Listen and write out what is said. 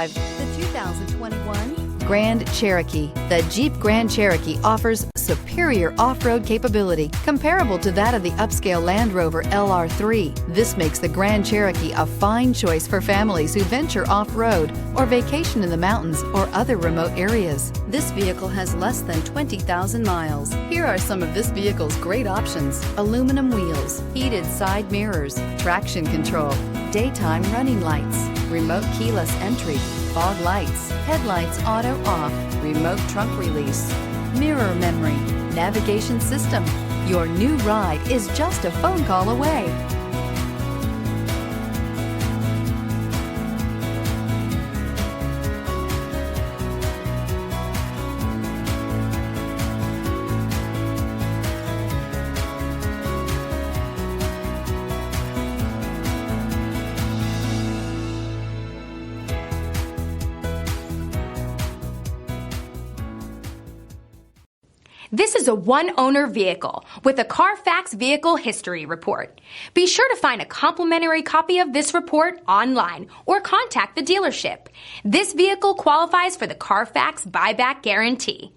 The 2021 Grand Cherokee. The Jeep Grand Cherokee offers superior off-road capability comparable to that of the upscale Land Rover LR3. This makes the Grand Cherokee a fine choice for families who venture off-road or vacation in the mountains or other remote areas. This vehicle has less than 20,000 miles. Here are some of this vehicle's great options: aluminum wheels, heated side mirrors, traction control, daytime running lights, remote keyless entry, fog lights, headlights auto off, remote trunk release, mirror memory, navigation system. Your new ride is just a phone call away. This is a one-owner vehicle with a Carfax Vehicle History Report. Be sure to find a complimentary copy of this report online or contact the dealership. This vehicle qualifies for the Carfax Buyback Guarantee.